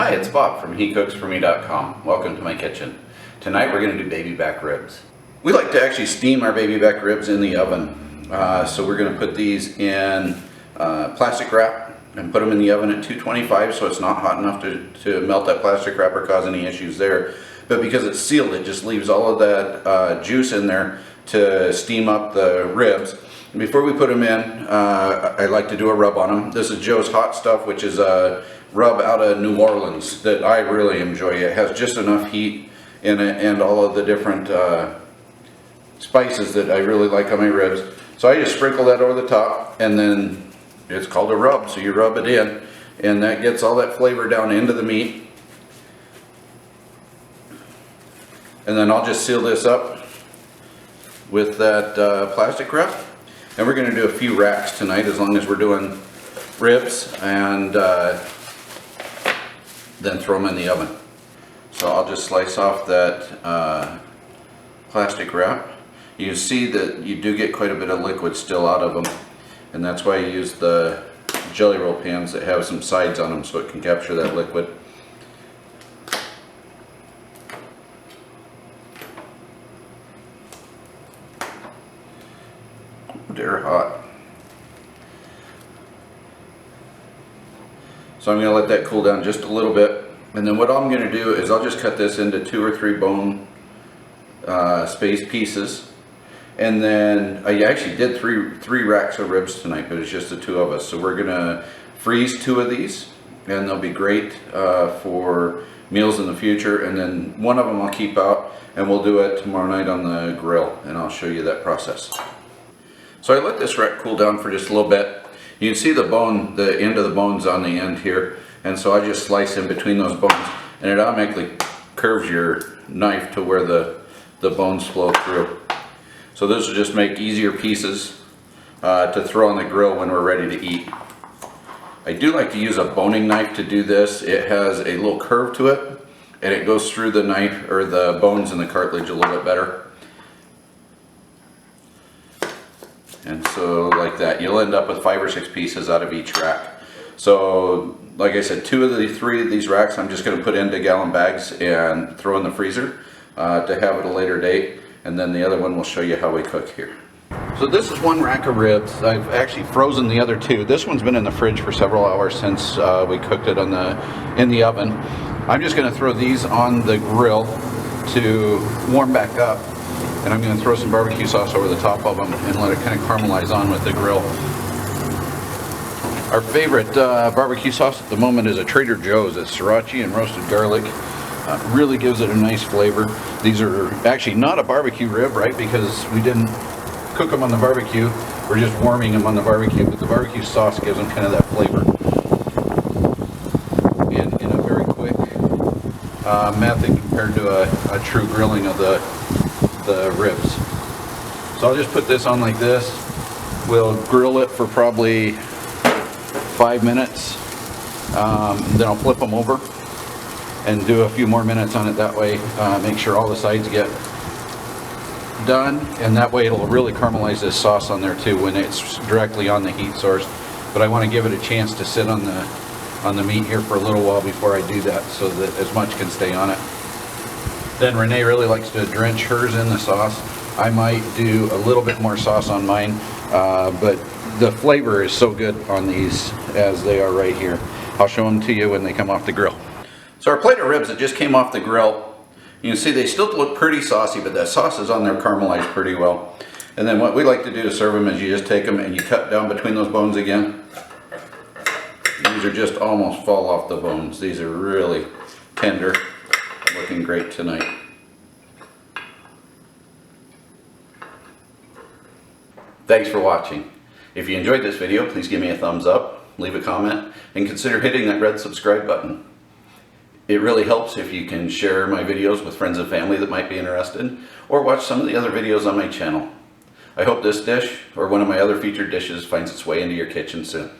Hi, it's Bob from HeCooksForMe.com. Welcome to my kitchen. Tonight we're going to do baby back ribs. We like to actually steam our baby back ribs in the oven. So we're going to put these in plastic wrap and put them in the oven at 225 so it's not hot enough to melt that plastic wrap or cause any issues there. But because it's sealed, it just leaves all of that juice in there to steam up the ribs. And before we put them in, I like to do a rub on them. This is Joe's Hot Stuff, which is a rub out of New Orleans that I really enjoy. It has just enough heat in it and all of the different spices that I really like on my ribs. So I just sprinkle that over the top, and then it's called a rub, so you rub it in, and that gets all that flavor down into the meat. And then I'll just seal this up with that plastic wrap. And we're going to do a few racks tonight, as long as we're doing ribs, and then throw them in the oven. So I'll just slice off that plastic wrap. You see that you do get quite a bit of liquid still out of them, and that's why I use the jelly roll pans that have some sides on them so it can capture that liquid. They're hot. So I'm going to let that cool down just a little bit, and then what I'm going to do is I'll just cut this into 2 or 3 bone spaced pieces. And then I actually did three racks of ribs tonight, but it's just the 2 of us. So we're going to freeze 2 of these, and they'll be great for meals in the future. And then 1 of them I'll keep out, and we'll do it tomorrow night on the grill, and I'll show you that process. So I let this rack cool down for just a little bit. You can see the bone, the end of the bone's on the end here, and so I just slice in between those bones, and it automatically curves your knife to where the bones flow through. So this will just make easier pieces to throw on the grill when we're ready to eat. I do like to use a boning knife to do this. It has a little curve to it, and it goes through the knife or the bones and the cartilage a little bit better. And so like that, you'll end up with 5 or 6 pieces out of each rack. So like I said, 2 of the 3 of these racks I'm just going to put into gallon bags and throw in the freezer to have at a later date. And then the other one will show you how we cook here. So this is 1 rack of ribs. I've actually frozen the other 2. This one's been in the fridge for several hours since we cooked it in the oven. I'm just going to throw these on the grill to warm back up. And I'm going to throw some barbecue sauce over the top of them and let it kind of caramelize on with the grill. Our favorite barbecue sauce at the moment is a Trader Joe's. It's Sriracha and roasted garlic. Really gives it a nice flavor. These are actually not a barbecue rib, right? Because we didn't cook them on the barbecue. We're just warming them on the barbecue. But the barbecue sauce gives them kind of that flavor. And in a very quick method compared to a true grilling of the ribs. So I'll just put this on like this. We'll grill it for probably 5 minutes. Then I'll flip them over and do a few more minutes on it that way. Make sure all the sides get done, and that way it'll really caramelize this sauce on there too when it's directly on the heat source. But I want to give it a chance to sit on the meat here for a little while before I do that, so that as much can stay on it. Then Renee really likes to drench hers in the sauce. I might do a little bit more sauce on mine, but the flavor is so good on these as they are right here. I'll show them to you when they come off the grill. So our plate of ribs that just came off the grill, you can see they still look pretty saucy, but that sauce is on there caramelized pretty well. And then what we like to do to serve them is you just take them and you cut down between those bones again. These are just almost fall off the bones. These are really tender. Looking great tonight. Thanks for watching. If you enjoyed this video, please give me a thumbs up, leave a comment, and consider hitting that red subscribe button. It really helps if you can share my videos with friends and family that might be interested, or watch some of the other videos on my channel. I hope this dish, or one of my other featured dishes, finds its way into your kitchen soon.